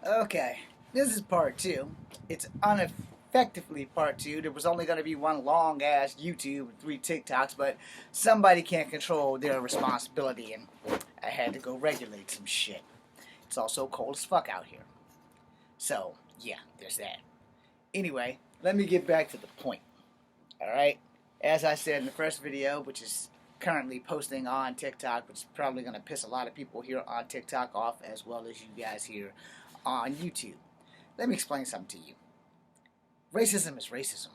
Okay, this is part two. It's ineffectively part two. There was only going to be one long ass YouTube and 3 TikToks, but somebody can't control their responsibility, and I had to go regulate some shit. It's also cold as fuck out here. So, yeah, there's that. Anyway, let me get back to the point. Alright? As I said in the first video, which is currently posting on TikTok, which is probably going to piss a lot of people here on TikTok off, as well as you guys here on YouTube. Let me explain something to you. Racism is racism.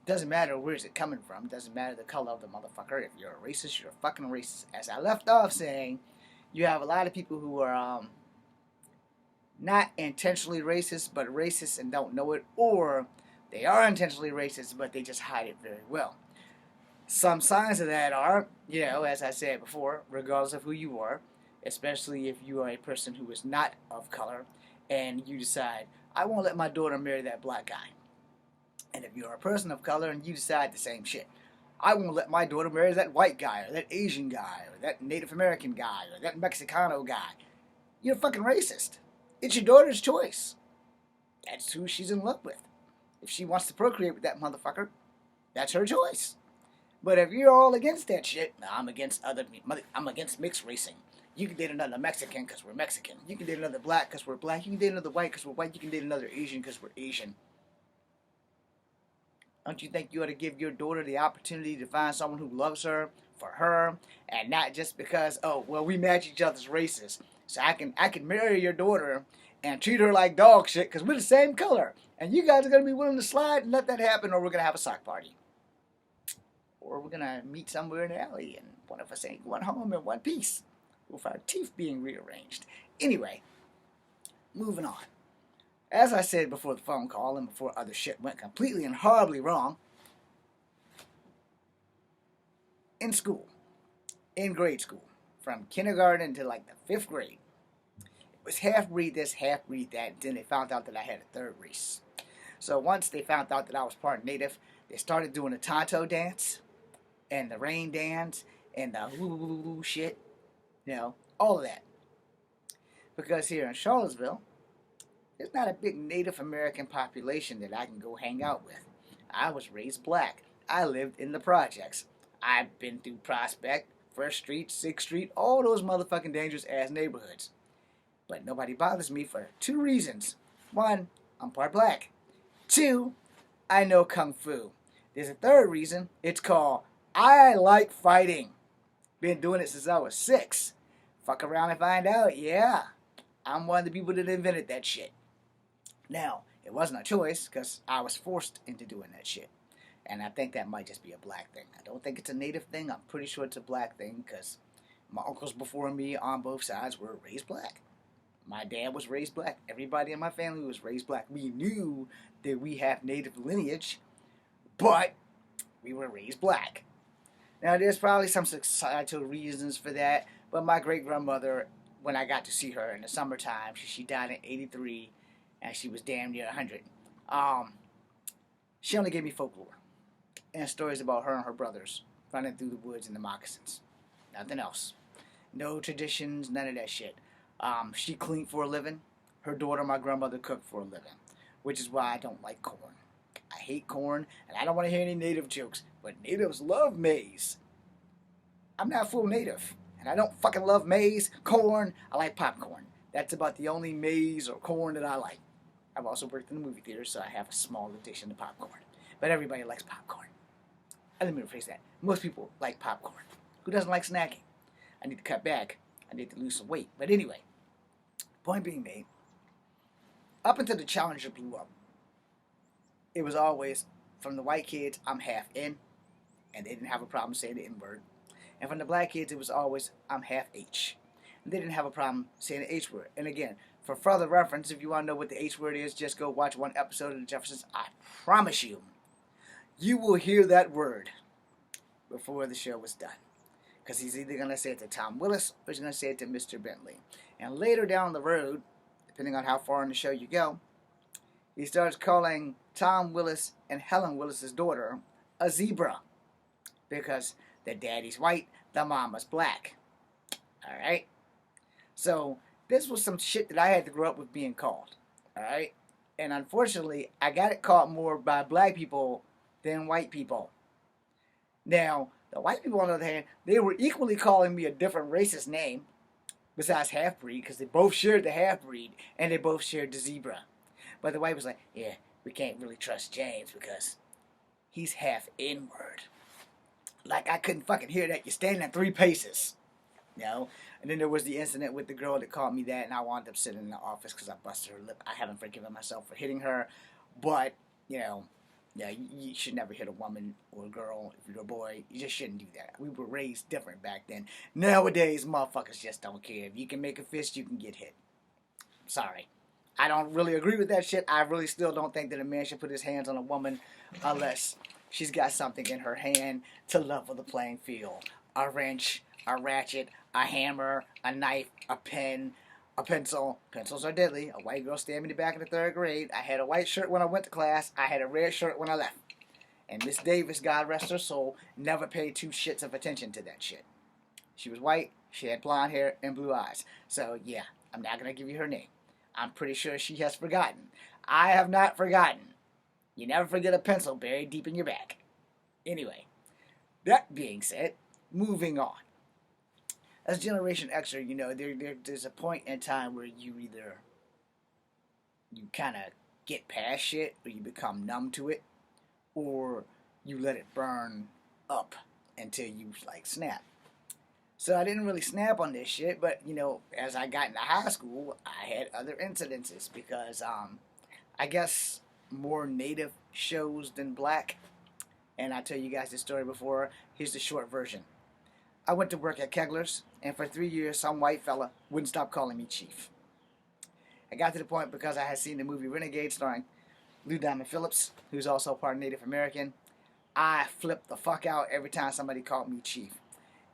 Doesn't matter where is it coming from. Doesn't matter the color of the motherfucker. If you're a racist, you're a fucking racist. As I left off saying, you have a lot of people who are not intentionally racist, but racist and don't know it, or they are intentionally racist, but they just hide it very well. Some signs of that are, as I said before, regardless of who you are, especially if you are a person who is not of color, and you decide, I won't let my daughter marry that black guy. And if you're a person of color and you decide the same shit, I won't let my daughter marry that white guy, or that Asian guy, or that Native American guy, or that Mexicano guy. You're a fucking racist. It's your daughter's choice. That's who she's in love with. If she wants to procreate with that motherfucker, that's her choice. But if you're all against that shit, I'm against mixed racing. You can date another Mexican because we're Mexican. You can date another black because we're black. You can date another white because we're white. You can date another Asian because we're Asian. Don't you think you ought to give your daughter the opportunity to find someone who loves her for her, and not just because, oh, well, we match each other's races, so I can marry your daughter and treat her like dog shit because we're the same color, and you guys are gonna be willing to slide and let that happen, or we're gonna have a sock party, or we're gonna meet somewhere in the alley and one of us ain't going home in one piece with our teeth being rearranged. Anyway, moving on. As I said before the phone call and before other shit went completely and horribly wrong, in school, in grade school, from kindergarten to like the 5th grade, it was half breed this, half breed that, and then they found out that I had a third race. So once they found out that I was part native, they started doing the Tonto dance and the rain dance and the hoo shit, all of that. Because here in Charlottesville, there's not a big Native American population that I can go hang out with. I was raised black. I lived in the projects. I've been through Prospect, 1st Street, 6th Street, all those motherfucking dangerous ass neighborhoods. But nobody bothers me for 2 reasons. 1, I'm part black. 2, I know Kung Fu. There's a 3rd reason. It's called I like fighting. Been doing it since I was 6. Fuck around and find out. Yeah, I'm one of the people that invented that shit. Now, it wasn't a choice because I was forced into doing that shit. And I think that might just be a black thing. I don't think it's a native thing. I'm pretty sure it's a black thing because my uncles before me on both sides were raised black. My dad was raised black. Everybody in my family was raised black. We knew that we have native lineage, but we were raised black. Now, there's probably some societal reasons for that, but my great-grandmother, when I got to see her in the summertime, she died in 83, and she was damn near 100. She only gave me folklore and stories about her and her brothers running through the woods in the moccasins. Nothing else. No traditions, none of that shit. She cleaned for a living. Her daughter, my grandmother, cooked for a living, which is why I don't like corn. I hate corn, and I don't want to hear any native jokes, but natives love maize. I'm not full native, and I don't fucking love maize, corn. I like popcorn. That's about the only maize or corn that I like. I've also worked in the movie theater, so I have a small addiction to popcorn. But everybody likes popcorn. Let me rephrase that. Most people like popcorn. Who doesn't like snacking? I need to cut back. I need to lose some weight. But anyway, point being made, up until the Challenger blew up, it was always, from the white kids, I'm half in, and they didn't have a problem saying the N-word. And from the black kids, it was always, I'm half H. And they didn't have a problem saying the H word. And again, for further reference, if you want to know what the H word is, just go watch one episode of The Jeffersons. I promise you, you will hear that word before the show was done. Because he's either going to say it to Tom Willis or he's going to say it to Mr. Bentley. And later down the road, depending on how far in the show you go, he starts calling Tom Willis and Helen Willis's daughter a zebra. Because the daddy's white, the mama's black. Alright? So, This was some shit that I had to grow up with being called. Alright? And unfortunately, I got it called more by black people than white people. Now, the white people, on the other hand, they were equally calling me a different racist name besides half breed because they both shared the half breed and they both shared the zebra. But the white was like, yeah, we can't really trust James because he's half N-word. Like, I couldn't fucking hear that. You're standing at 3 paces. You know? And then there was the incident with the girl that called me that, and I wound up sitting in the office because I busted her lip. I haven't forgiven myself for hitting her, but, you know, yeah, you should never hit a woman or a girl if you're a boy. You just shouldn't do that. We were raised different back then. Nowadays, motherfuckers just don't care. If you can make a fist, you can get hit. Sorry. I don't really agree with that shit. I really still don't think that a man should put his hands on a woman unless she's got something in her hand to level the playing field. A wrench, a ratchet, a hammer, a knife, a pen, a pencil. Pencils are deadly. A white girl stabbed me in the back in the 3rd grade. I had a white shirt when I went to class. I had a red shirt when I left. And Miss Davis, God rest her soul, never paid 2 shits of attention to that shit. She was white, she had blonde hair, and blue eyes. So, yeah, I'm not going to give you her name. I'm pretty sure she has forgotten. I have not forgotten. You never forget a pencil buried deep in your back. Anyway, that being said, moving on. As Generation Xer, you know, there's a point in time where you kind of get past shit, or you become numb to it, or you let it burn up until you, like, snap. So I didn't really snap on this shit, but, you know, as I got into high school, I had other incidences because, I guess more native shows than black. And I tell you guys this story before. Here's the short version. I went to work at Kegler's, and for 3 years, some white fella wouldn't stop calling me Chief. I got to the point because I had seen the movie Renegade starring Lou Diamond Phillips, who's also part Native American. I flipped the fuck out every time somebody called me Chief.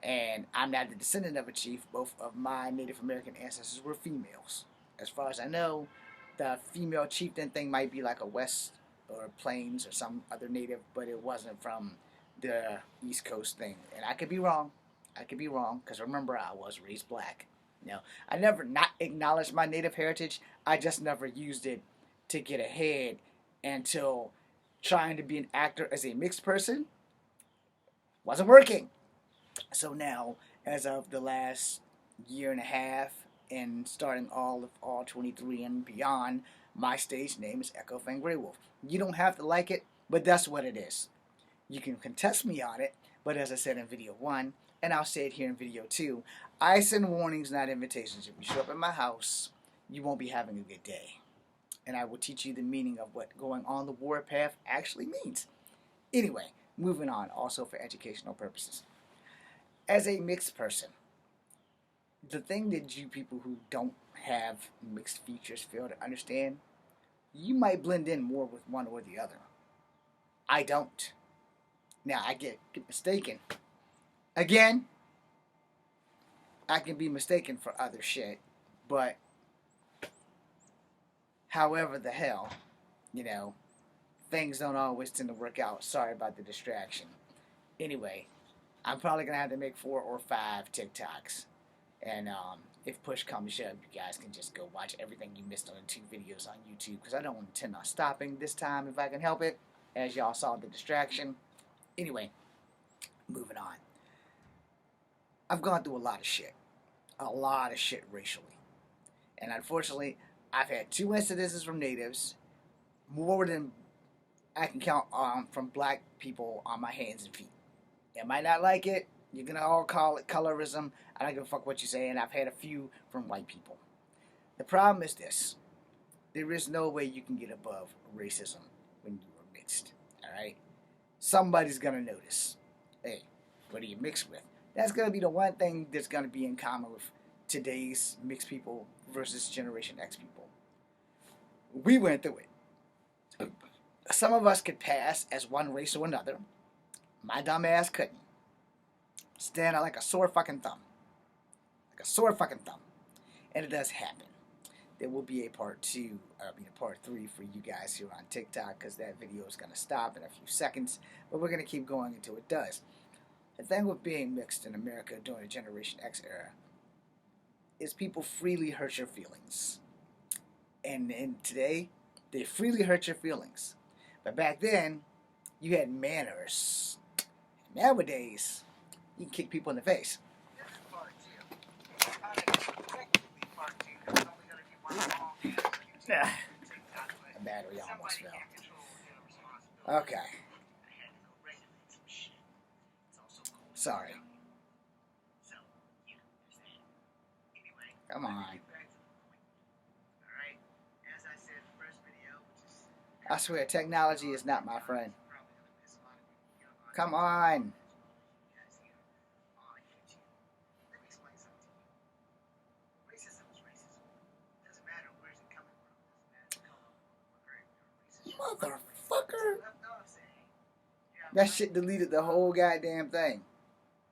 And I'm not the descendant of a chief. Both of my Native American ancestors were females. As far as I know, the female chieftain thing might be like a West or Plains or some other native, but it wasn't from the East Coast thing. And I could be wrong. Because remember, I was raised black. You know, I never not acknowledged my Native heritage. I just never used it to get ahead until trying to be an actor as a mixed person wasn't working. So now, as of the last year and a half, and starting all 23 and beyond, my stage name is Echo Fang Grey Wolf. You don't have to like it, but that's what it is. You can contest me on it, but as I said in video 1, and I'll say it here in video 2, I send warnings, not invitations. If you show up at my house, you won't be having a good day. And I will teach you the meaning of what going on the warpath actually means. Anyway, moving on, also for educational purposes. As a mixed person, the thing that you people who don't have mixed features fail to understand, you might blend in more with one or the other. I don't. Now, I get mistaken. Again, I can be mistaken for other shit, but however the hell, you know, things don't always tend to work out. Sorry about the distraction. Anyway, I'm probably going to have to make 4 or 5 TikToks. And if push comes to shove, you guys can just go watch everything you missed on the 2 videos on YouTube. Because I don't intend on stopping this time if I can help it. As y'all saw the distraction. Anyway, moving on. I've gone through a lot of shit. A lot of shit racially. And unfortunately, I've had 2 incidences from natives. More than I can count from black people on my hands and feet. You might not like it. You're going to all call it colorism. I don't give a fuck what you say. And I've had a few from white people. The problem is this. There is no way you can get above racism when you are mixed. Alright? Somebody's going to notice. Hey, what are you mixed with? That's going to be the one thing that's going to be in common with today's mixed people versus Generation X people. We went through it. Some of us could pass as one race or another. My dumb ass couldn't. Stand out like a sore fucking thumb. Like a sore fucking thumb. And it does happen. There will be a part 2, a part 3 for you guys here on TikTok because that video is going to stop in a few seconds. But we're going to keep going until it does. The thing with being mixed in America during the Generation X era is people freely hurt your feelings. And today, they freely hurt your feelings. But back then, you had manners. Nowadays, you can kick people in the face. Yeah. The battery almost fell. Okay. Sorry. Come on. I swear, technology is not my friend. Come on. Motherfucker. That shit deleted the whole goddamn thing.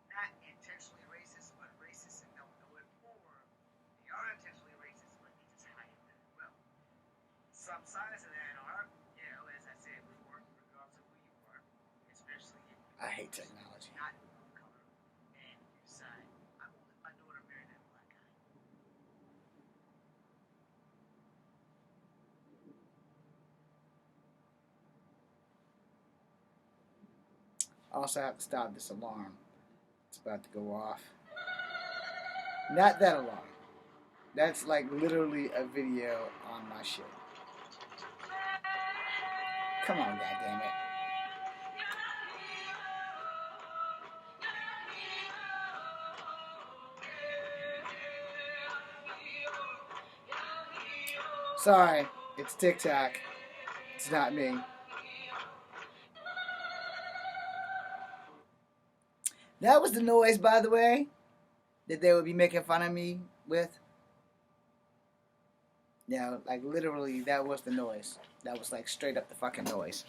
Not intentionally racist, but racist and don't know it, or they are intentionally racist, but they just hide it really well. Some signs of that are, you know, as I said before, regardless of who you are, especially if you I hate technology. Not of color and you decide, my daughter married that black guy. Also, I have to stop this alarm. It's about to go off. Not that alarm. That's like literally a video on my shit. Come on, goddammit. Sorry, it's TikTok. It's not me. That was the noise, by the way, that they would be making fun of me with. Yeah, like literally, that was the noise. That was like straight up the fucking noise.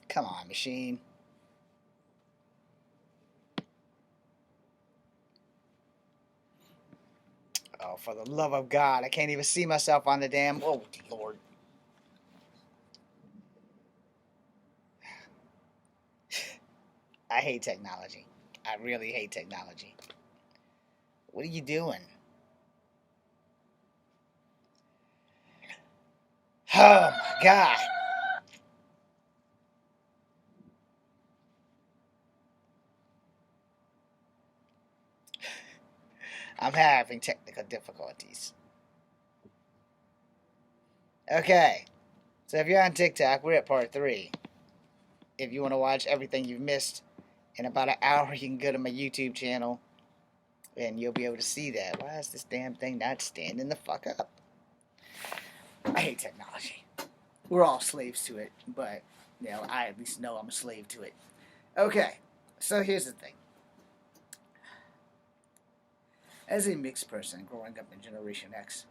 Come on, machine. Oh, for the love of God, I can't even see myself on the damn... Oh, Lord. I hate technology. I really hate technology. What are you doing? Oh, my God. I'm having technical difficulties. Okay. So if you're on TikTok, we're at part 3. If you want to watch everything you've missed in about an hour, you can go to my YouTube channel and you'll be able to see that. Why is this damn thing not standing the fuck up? I hate technology. We're all slaves to it, but, you know, I at least know I'm a slave to it. Okay, so here's the thing. As a mixed person growing up in Generation X,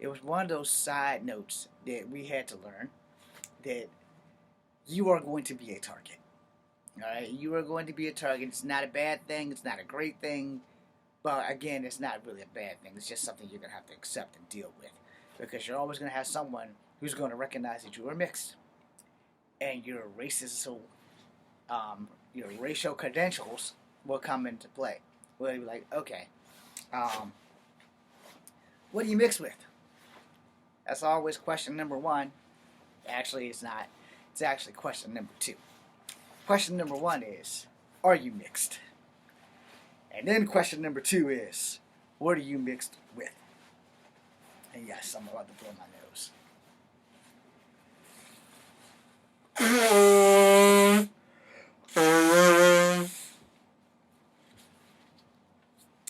it was one of those side notes that we had to learn that you are going to be a target. Alright, you are going to be a target. It's not a bad thing, it's not a great thing, but again, it's not really a bad thing. It's just something you're going to have to accept and deal with. Because you're always going to have someone who's going to recognize that you are mixed. And your racial credentials will come into play. Where you'll be like, okay, what are you mixed with? That's always question number 1. Actually, it's not. It's actually question number 2. Question number 1 is, are you mixed? And then question number 2 is, what are you mixed with? And yes, I'm about to blow my nose.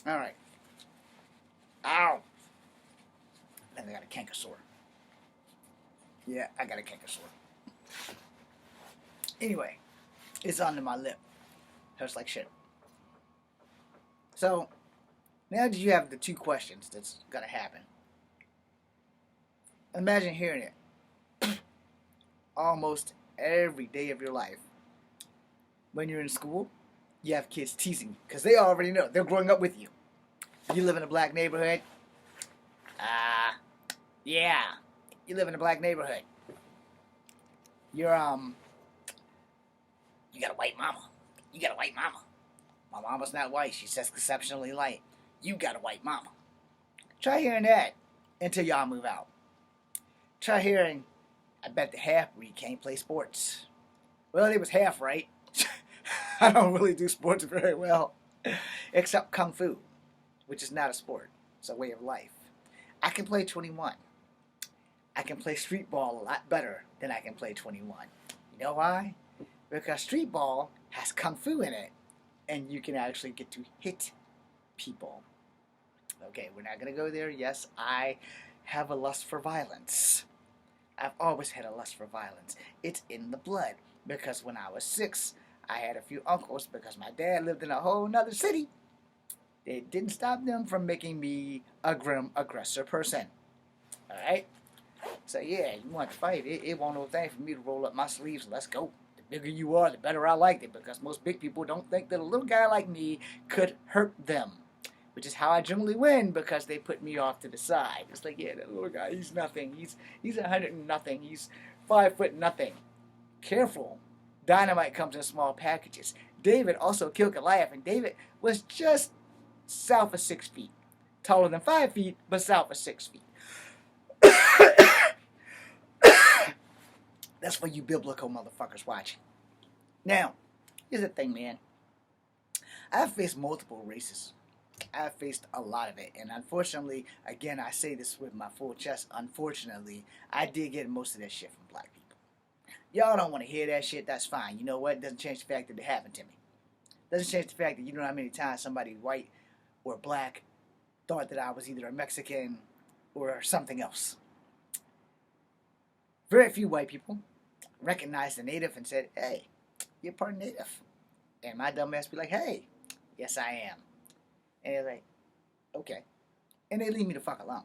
Alright. Ow! I think I got a canker sore. Yeah, I got a canker sore. Anyway, it's under my lip. Hurts like shit. So, now that you have the 2 questions that's gonna happen, imagine hearing it almost every day of your life. When you're in school, you have kids teasing you because they already know. They're growing up with you. You live in a black neighborhood. Yeah. You live in a black neighborhood. You're you got a white mama. You got a white mama. My mama's not white. She's just exceptionally light. You got a white mama. Try hearing that until y'all move out. Try hearing, I bet the half breed can't play sports. Well, it was half right. I don't really do sports very well, except Kung Fu, which is not a sport. It's a way of life. I can play 21. I can play street ball a lot better than I can play 21. You know why? Because street ball has Kung Fu in it, and you can actually get to hit people. Okay, we're not going to go there. Yes, I have a lust for violence. I've always had a lust for violence. It's in the blood. Because when I was 6, I had a few uncles because my dad lived in a whole nother city. It didn't stop them from making me a grim aggressor person. Alright? So yeah, you want to fight. It won't no thing for me to roll up my sleeves. Let's go. The bigger you are, the better I liked it. Because most big people don't think that a little guy like me could hurt them. Which is how I generally win, because they put me off to the side. It's like, yeah, that little guy, he's nothing. He's 100 and nothing. He's 5 foot nothing. Careful. Dynamite comes in small packages. David also killed Goliath, and David was just south of 6 feet. Taller than 5 feet, but south of 6 feet. That's for you biblical motherfuckers watching. Now, here's the thing, man. I've faced multiple races. I've faced a lot of it, and unfortunately, again, I say this with my full chest, unfortunately, I did get most of that shit from black people. Y'all don't want to hear that shit, that's fine. You know what? It doesn't change the fact that it happened to me. It doesn't change the fact that you know how many times somebody white or black thought that I was either a Mexican or something else. Very few white people recognized the native and said, hey, you're part native. And my dumb ass be like, hey, yes I am. And they're like, okay. And they leave me the fuck alone.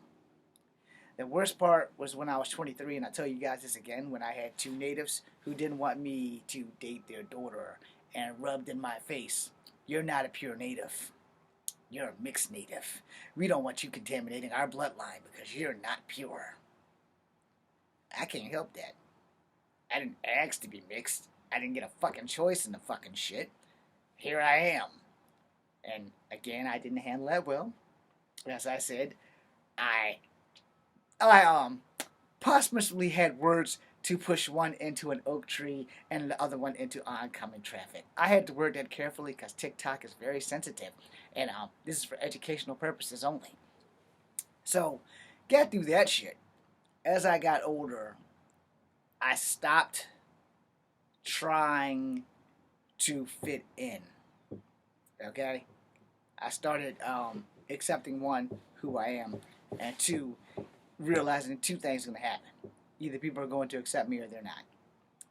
The worst part was when I was 23, and I tell you guys this again, when I had 2 natives who didn't want me to date their daughter and rubbed in my face, you're not a pure native. You're a mixed native. We don't want you contaminating our bloodline because you're not pure. I can't help that. I didn't ask to be mixed. I didn't get a fucking choice in the fucking shit. Here I am. And again, I didn't handle that well. As I said, I posthumously had words to push one into an oak tree and the other one into oncoming traffic. I had to word that carefully because TikTok is very sensitive, and this is for educational purposes only. So, got through that shit. As I got older, I stopped trying to fit in. Okay? I started accepting, 1, who I am, and 2, realizing 2 things are going to happen. Either people are going to accept me or they're not.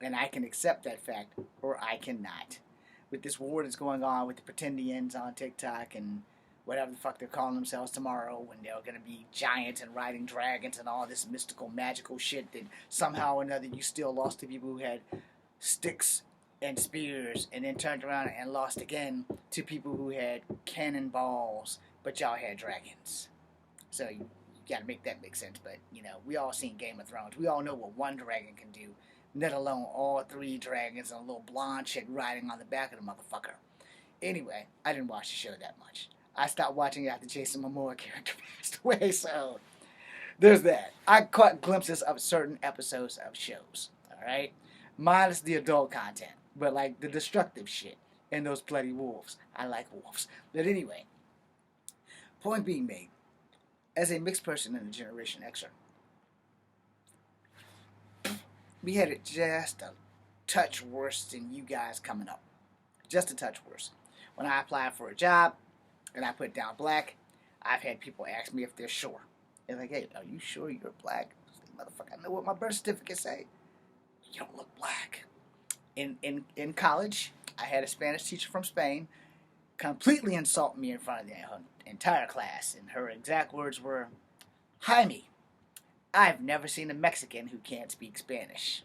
And I can accept that fact, or I cannot. With this war that's going on with the pretendians on TikTok and whatever the fuck they're calling themselves tomorrow, when they're going to be giants and riding dragons and all this mystical, magical shit that somehow or another you still lost to people who had sticks and spears, and then turned around and lost again to people who had cannonballs, but y'all had dragons. So you gotta make that make sense. But you know, we all seen Game of Thrones. We all know what 1 dragon can do, let alone all 3 dragons and a little blonde chick riding on the back of the motherfucker. Anyway, I didn't watch the show that much. I stopped watching it after Jason Momoa character passed away, so there's that. I caught glimpses of certain episodes of shows, alright? Minus the adult content, but like the destructive shit and those bloody wolves. I like wolves. But anyway, point being made, as a mixed person in the Generation Xer, we had it just a touch worse than you guys coming up. Just a touch worse. When I applied for a job and I put down black, I've had people ask me if they're sure. They're like, hey, are you sure you're black? I was like, motherfucker, I know what my birth certificate say. You don't look black. In college, I had a Spanish teacher from Spain completely insult me in front of the entire class, and her exact words were, Jaime, I've never seen a Mexican who can't speak Spanish.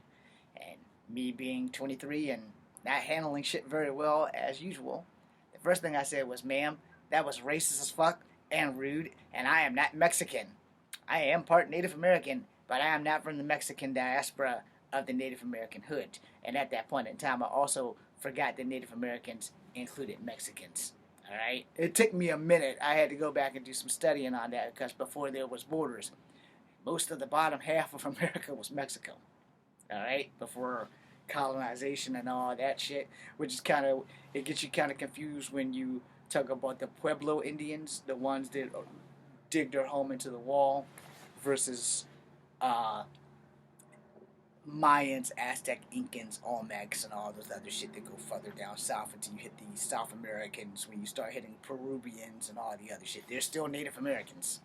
And me being 23 and not handling shit very well as usual, the first thing I said was, ma'am, that was racist as fuck and rude, and I am not Mexican. I am part Native American, but I am not from the Mexican diaspora of the Native American hood. And at that point in time, I also forgot that Native Americans included Mexicans. All right, it took me a minute. I had to go back and do some studying on that because before there was borders, most of the bottom half of America was Mexico. All right, before colonization and all that shit, which is kind of, it gets you kind of confused when you talk about the Pueblo Indians, the ones that dig their home into the wall, versus uh, Mayans, Aztec, Incans, Olmecs, and all those other shit that go further down south until you hit the South Americans. When you start hitting Peruvians and all the other shit, they're still Native Americans.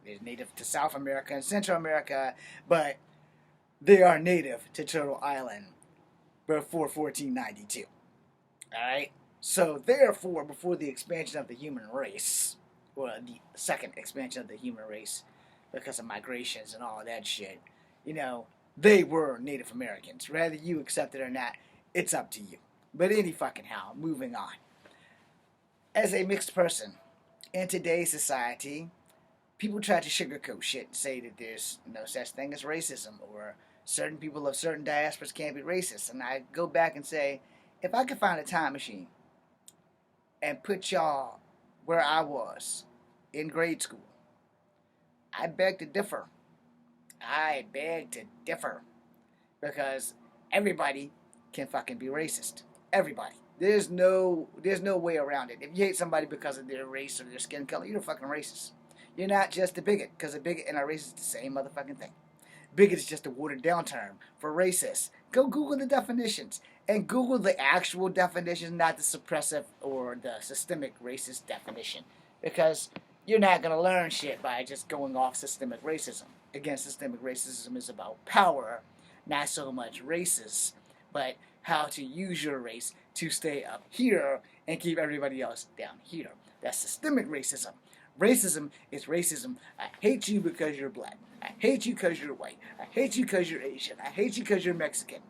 They're native to South America and Central America, but they are native to Turtle Island before 1492. Alright? So, therefore, before the expansion of the human race, or the second expansion of the human race, because of migrations and all that shit, you know, they were Native Americans. Whether you accept it or not, it's up to you. But any fucking how, moving on. As a mixed person, in today's society, people try to sugarcoat shit and say that there's no such thing as racism, or certain people of certain diasporas can't be racist. And I go back and say, if I could find a time machine and put y'all where I was in grade school, I beg to differ. I beg to differ. Because everybody can fucking be racist. Everybody. There's no way around it. If you hate somebody because of their race or their skin color, you're a fucking racist. You're not just a bigot, because a bigot and a racist is the same motherfucking thing. Bigot is just a watered down term for racist. Go Google the definitions. And Google the actual definition, not the suppressive or the systemic racist definition. Because you're not going to learn shit by just going off systemic racism. Again, systemic racism is about power, not so much races, but how to use your race to stay up here and keep everybody else down here. That's systemic racism. Racism is racism. I hate you because you're black. I hate you because you're white. I hate you because you're Asian. I hate you because you're Mexican.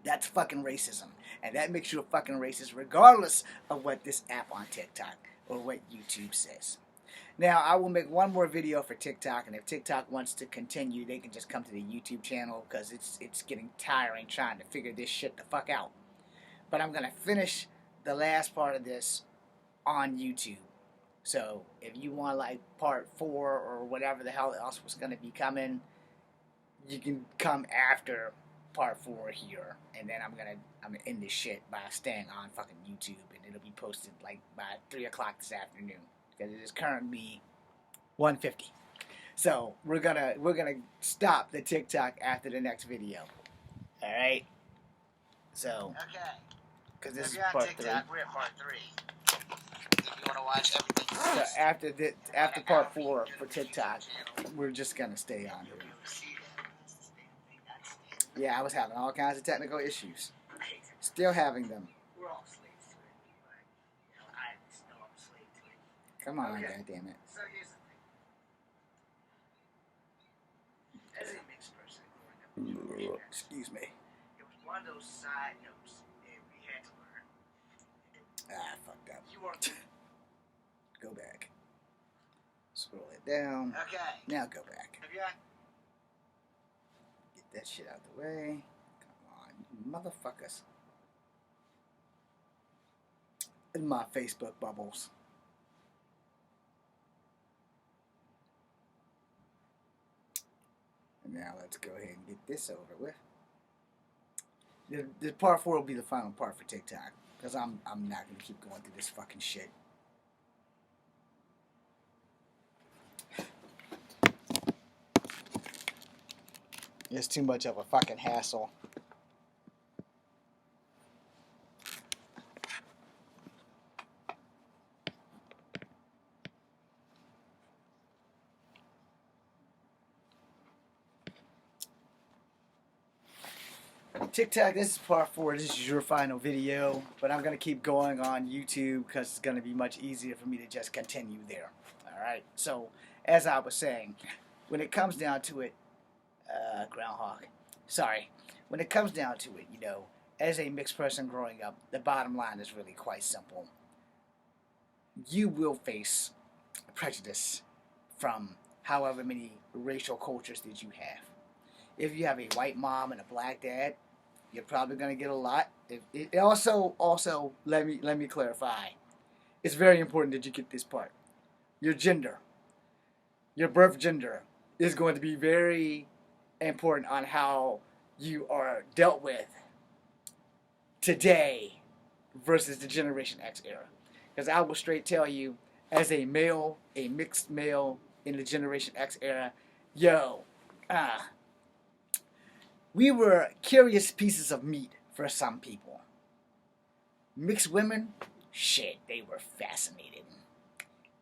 That's fucking racism. And that makes you a fucking racist regardless of what this app on TikTok or what YouTube says. Now, I will make one more video for TikTok, and if TikTok wants to continue, they can just come to the YouTube channel, because it's getting tiring trying to figure this shit the fuck out. But I'm going to finish the last part of this on YouTube. So, if you want, like, part 4 or whatever the hell else was going to be coming, you can come after part 4 here, and then I'm gonna end this shit by staying on fucking YouTube, and it'll be posted, like, by 3 o'clock this afternoon. Because it is currently 1:50. So we're gonna stop the TikTok after the next video. All right. So. Okay. Because this is part TikTok, 3. We're at part 3. If you want to watch everything. So after part 4 for TikTok, we're just gonna stay on here. Yeah, I was having all kinds of technical issues. Still having them. We're all slaves to it. You know, I'm still a slave to it. Come on, goddammit. So here's the thing. As a mixed person growing up, excuse me. It was one of those side notes that we had to learn. I fucked up. You are go back. Scroll it down. Okay. Now go back. Okay. Get that shit out the way. Come on, you motherfuckers. In my Facebook bubbles. And now let's go ahead and get this over with. The part 4 will be the final part for TikTok, because I'm not gonna keep going through this fucking shit. It's too much of a fucking hassle. TikTok, this is part 4. This is your final video, but I'm going to keep going on YouTube because it's going to be much easier for me to just continue there. Alright, so as I was saying, when it comes down to it, groundhog, sorry, when it comes down to it, you know, as a mixed person growing up, the bottom line is really quite simple. You will face prejudice from however many racial cultures that you have. If you have a white mom and a black dad, you're probably going to get a lot. Also, let me clarify. It's very important that you get this part. Your gender, your birth gender, is going to be very important on how you are dealt with today versus the Generation X era. Because I will straight tell you, as a male, a mixed male in the Generation X era, yo, we were curious pieces of meat for some people. Mixed women, shit, they were fascinated.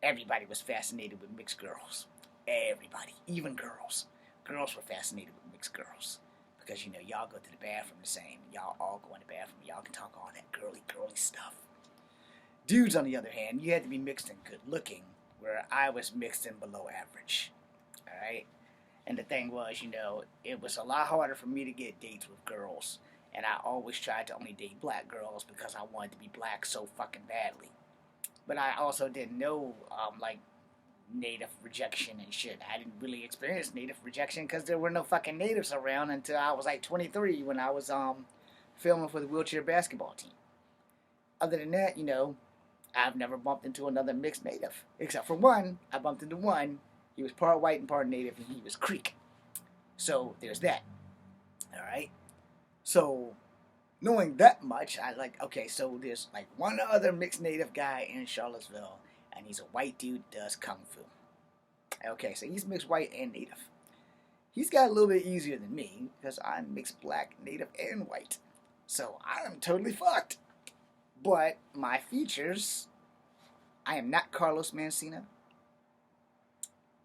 Everybody was fascinated with mixed girls. Everybody, even girls. Girls were fascinated with mixed girls. Because, y'all go to the bathroom the same. Y'all all go in the bathroom. Y'all can talk all that girly stuff. Dudes, on the other hand, you had to be mixed and good looking, where I was mixed and below average. Alright? And the thing was, it was a lot harder for me to get dates with girls. And I always tried to only date black girls because I wanted to be black so fucking badly. But I also didn't know, native rejection and shit. I didn't really experience native rejection because there were no fucking natives around until I was like 23 when I was filming for the wheelchair basketball team. Other than that, I've never bumped into another mixed native. Except for one. I bumped into one. He was part white and part native, and he was Creek. So, there's that. Alright? So, knowing that much, okay, so there's like one other mixed native guy in Charlottesville, and he's a white dude that does Kung Fu. Okay, so he's mixed white and native. He's got a little bit easier than me, because I'm mixed black, native, and white. So, I'm totally fucked. But my features, I am not Carlos Mencina.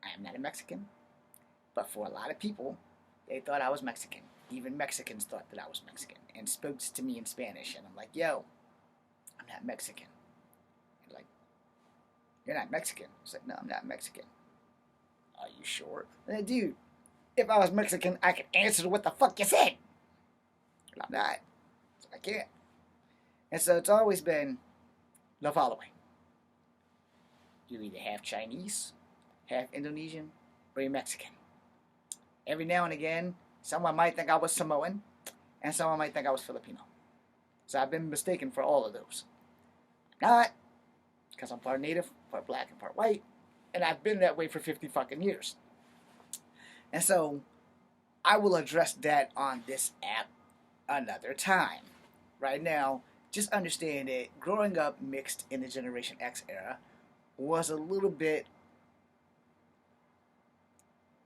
I am not a Mexican. But for a lot of people, they thought I was Mexican. Even Mexicans thought that I was Mexican and spoke to me in Spanish. And I'm like, yo, I'm not Mexican. They're like, you're not Mexican. I was like, no, I'm not Mexican. Are you sure? And then, dude, if I was Mexican, I could answer to what the fuck you said. But I'm not. So I can't. And so it's always been the following. You're either half Chinese, half Indonesian, or you're Mexican. Every now and again, someone might think I was Samoan, and someone might think I was Filipino. So I've been mistaken for all of those. I'm not, because I'm part native, part black, and part white, and I've been that way for 50 fucking years. And so, I will address that on this app another time. Right now, just understand that growing up mixed in the Generation X era was a little bit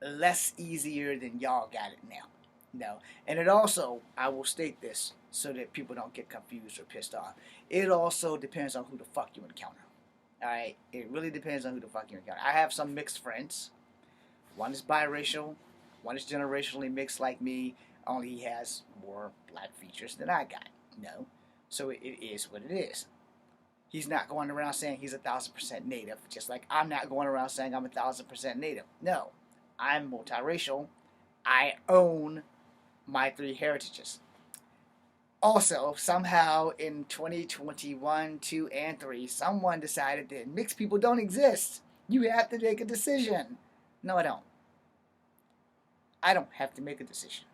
less easier than y'all got it now. No. And it also, I will state this so that people don't get confused or pissed off. It also depends on who the fuck you encounter. Alright? It really depends on who the fuck you encounter. I have some mixed friends. One is biracial. One is generationally mixed like me. Only he has more black features than I got. No. So it is what it is. He's not going around saying he's 1,000% native. Just like I'm not going around saying I'm 1,000% native. No. I'm multiracial. I own my 3 heritages. Also, somehow in 2021, 2, and 3, someone decided that mixed people don't exist. You have to make a decision. No, I don't. I don't have to make a decision.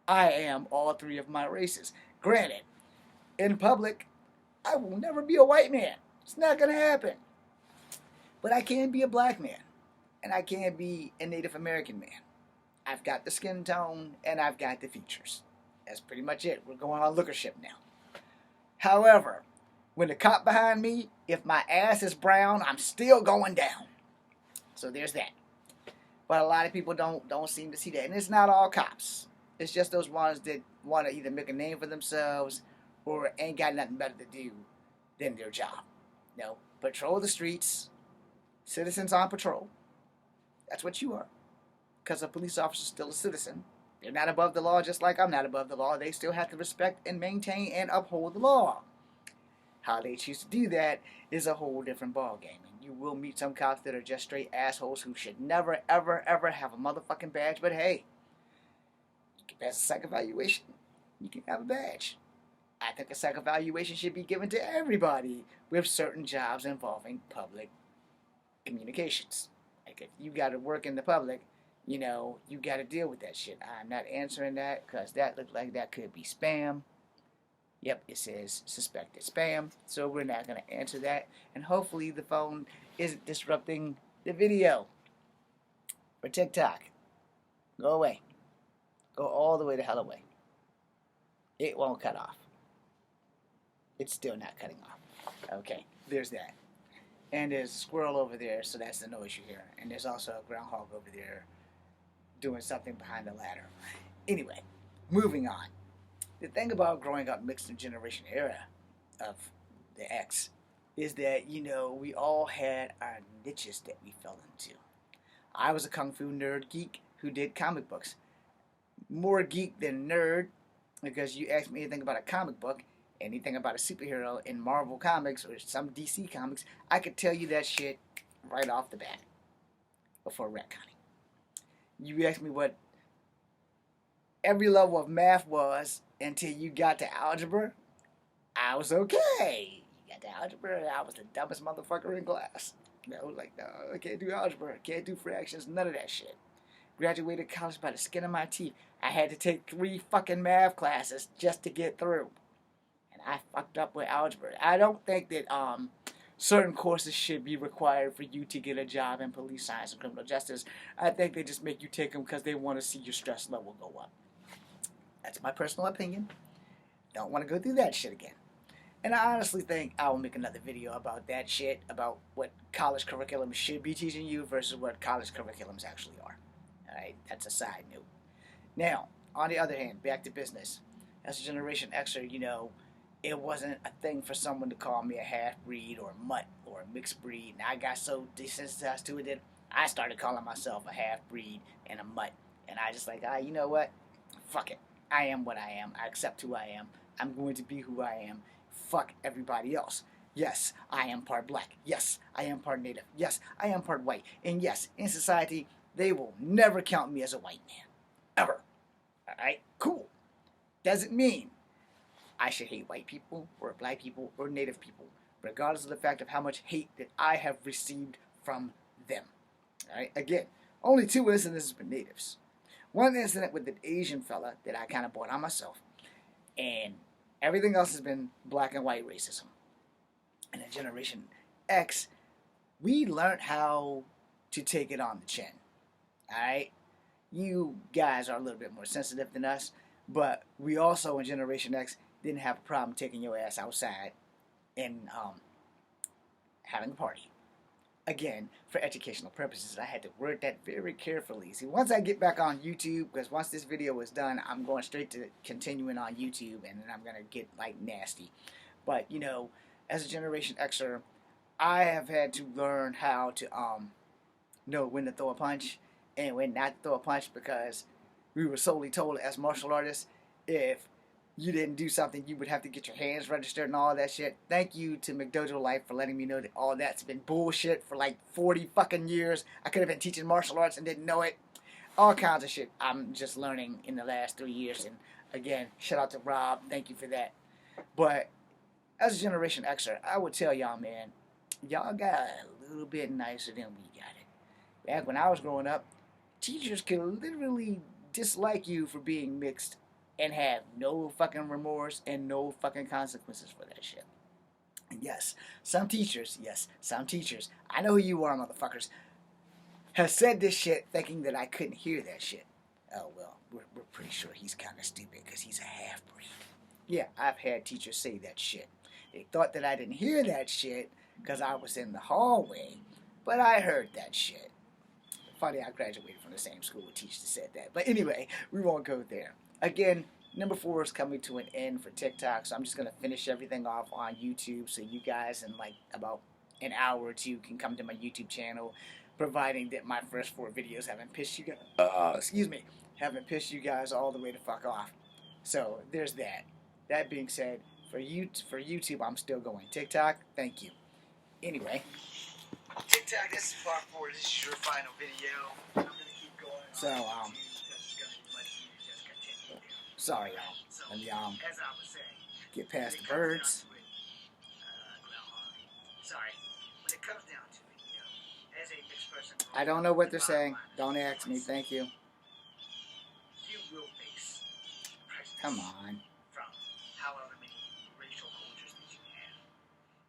I am all 3 of my races. Granted, in public, I will never be a white man. It's not going to happen. But I can be a black man. And I can be a Native American man. I've got the skin tone, and I've got the features. That's pretty much it. We're going on lookership now. However, when the cop behind me, if my ass is brown, I'm still going down. So there's that. But a lot of people don't seem to see that. And it's not all cops. It's just those ones that want to either make a name for themselves or ain't got nothing better to do than their job. No. Patrol the streets. Citizens on patrol. That's what you are. Because a police officer is still a citizen. They're not above the law just like I'm not above the law. They still have to respect and maintain and uphold the law. How they choose to do that is a whole different ballgame. And you will meet some cops that are just straight assholes who should never, ever, ever have a motherfucking badge. But hey, you can pass a psych evaluation. You can have a badge. I think a psych evaluation should be given to everybody with certain jobs involving public communications. Like if you got to work in the public, you know, you got to deal with that shit. I'm not answering that because that looked like that could be spam. Yep, it says suspected spam. So we're not going to answer that. And hopefully the phone isn't disrupting the video for TikTok. Go away. Go all the way the hell away. It won't cut off. It's still not cutting off. Okay, there's that. And there's a squirrel over there, so that's the noise you hear. And there's also a groundhog over there doing something behind the ladder. Anyway, moving on. The thing about growing up mixed in generation era of the X is that, you know, we all had our niches that we fell into. I was a kung fu nerd geek who did comic books. More geek than nerd, because you ask me anything about a comic book, anything about a superhero in Marvel Comics or some DC Comics, I could tell you that shit right off the bat before retconning. You ask me what every level of math was until you got to algebra, I was okay. You got to algebra, I was the dumbest motherfucker in class. I was like, no, I can't do algebra, can't do fractions, none of that shit. Graduated college by the skin of my teeth. I had to take 3 fucking math classes just to get through. And I fucked up with algebra. I don't think that certain courses should be required for you to get a job in police science and criminal justice. I think they just make you take them because they want to see your stress level go up. That's my personal opinion. Don't want to go through that shit again. And I honestly think I will make another video about that shit, about what college curriculum should be teaching you versus what college curriculums actually are. Alright, that's a side note. Now, on the other hand, back to business. As a Generation Xer, you know, it wasn't a thing for someone to call me a half-breed or a mutt or a mixed breed. And I got so desensitized to it that I started calling myself a half-breed and a mutt. And I just like, you know what? Fuck it. I am what I am. I accept who I am. I'm going to be who I am. Fuck everybody else. Yes, I am part black. Yes, I am part native. Yes, I am part white. And yes, in society, they will never count me as a white man. Ever. Alright? Cool. Doesn't mean I should hate white people or black people or native people, regardless of the fact of how much hate that I have received from them. Alright? Again, only 2 incidents with natives. One incident with an Asian fella that I kind of brought on myself, and everything else has been black and white racism. And in Generation X, we learned how to take it on the chin. Alright? You guys are a little bit more sensitive than us, but we also in Generation X didn't have a problem taking your ass outside and having a party. Again, for educational purposes, I had to word that very carefully. See, once I get back on YouTube, because once this video is done, I'm going straight to continuing on YouTube, and then I'm going to get, like, nasty. But, you know, as a Generation Xer, I have had to learn how to know when to throw a punch and when not to throw a punch, because we were solely told as martial artists, if you didn't do something, you would have to get your hands registered and all that shit. Thank you to McDojo Life for letting me know that all that's been bullshit for like 40 fucking years. I could have been teaching martial arts and didn't know it. All kinds of shit I'm just learning in the last 3 years. And again, shout out to Rob. Thank you for that. But as a Generation Xer, I would tell y'all, man, y'all got a little bit nicer than we got it. Back when I was growing up, teachers could literally dislike you for being mixed and have no fucking remorse and no fucking consequences for that shit. And yes, some teachers, I know who you are, motherfuckers, have said this shit thinking that I couldn't hear that shit. Oh, well, we're pretty sure he's kind of stupid because he's a half-breed. Yeah, I've had teachers say that shit. They thought that I didn't hear that shit because I was in the hallway, but I heard that shit. Funny, I graduated from the same school with teachers that said that. But anyway, we won't go there. Again, number 4 is coming to an end for TikTok, so I'm just going to finish everything off on YouTube so you guys in like about an hour or 2 can come to my YouTube channel, providing that my first 4 videos haven't pissed you guys, haven't pissed you guys all the way to fuck off. So there's that. That being said, for YouTube, I'm still going. TikTok, thank you. Anyway, TikTok, this is part 4. This is your final video. I'm going to keep going. So, sorry, y'all. Let me get past the birds. Sorry. When it comes down to it, you know, as a mixed I don't know what they're saying. Don't ask me. Thank you. You will face prejudice. Come on. From however many racial cultures that you have.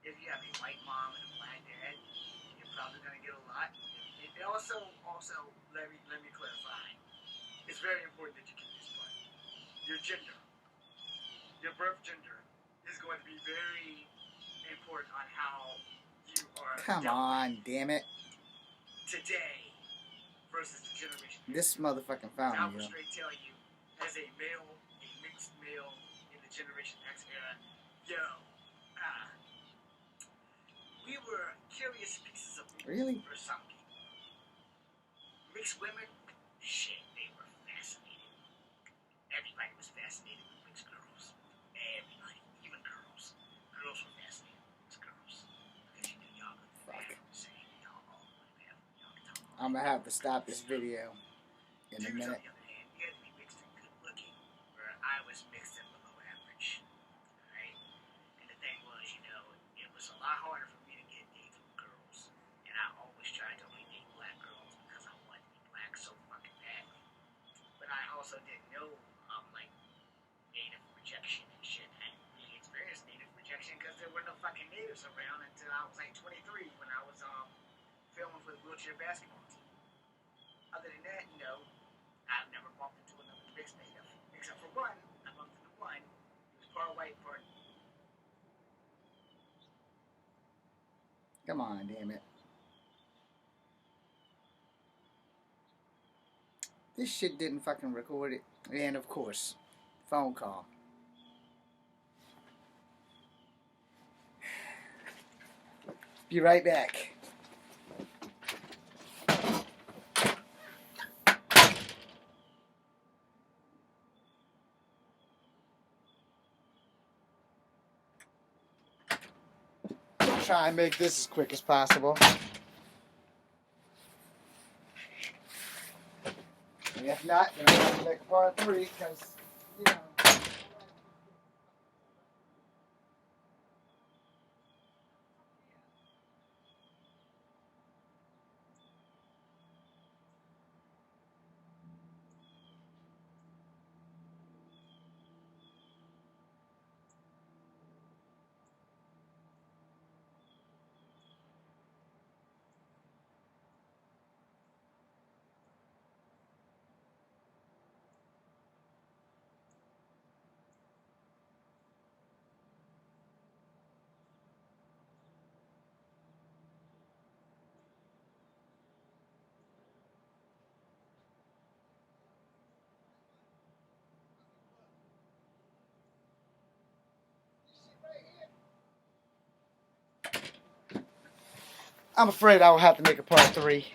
If you have a white mom and a black dad, you're probably going to get a lot. It also, let me clarify. It's very important that you get this part. Your gender, your birth gender, is going to be very important on how you are. Come on, damn it. Today versus the generation. This motherfucking found I me, will yo. straight tell you, as a male, a mixed male in the Generation X era, we were curious pieces of meat Really? for some people. Mixed women, shit, they were fascinated. Everybody was fascinated with mixed girls. Everybody, even girls. Girls were fascinated with mixed girls. Because you knew y'all could have the same. Y'all all would have. Y'all could talk. I'm gonna have to stop this video in a minute. On the other hand, you had to be mixed and good looking, where I was mixed and below average. Right? And the thing was, it was a lot harder for me to get dates with girls. And I always tried to only date black girls because I wanted to be black so fucking badly. But I also didn't know like native rejection and shit. I hadn't really experienced native rejection because there were no fucking natives around until I was like 23 when I was filming for the wheelchair basketball team. Other than that, I've never bumped into another mixed native. Except for one. I bumped into one. He was part white, part. Come on, damn it. This shit didn't fucking record it. And of course, phone call. Be right back. Try and make this as quick as possible. And if not, then I'm going to make a part 3 because, I'm afraid I will have to make a part 3.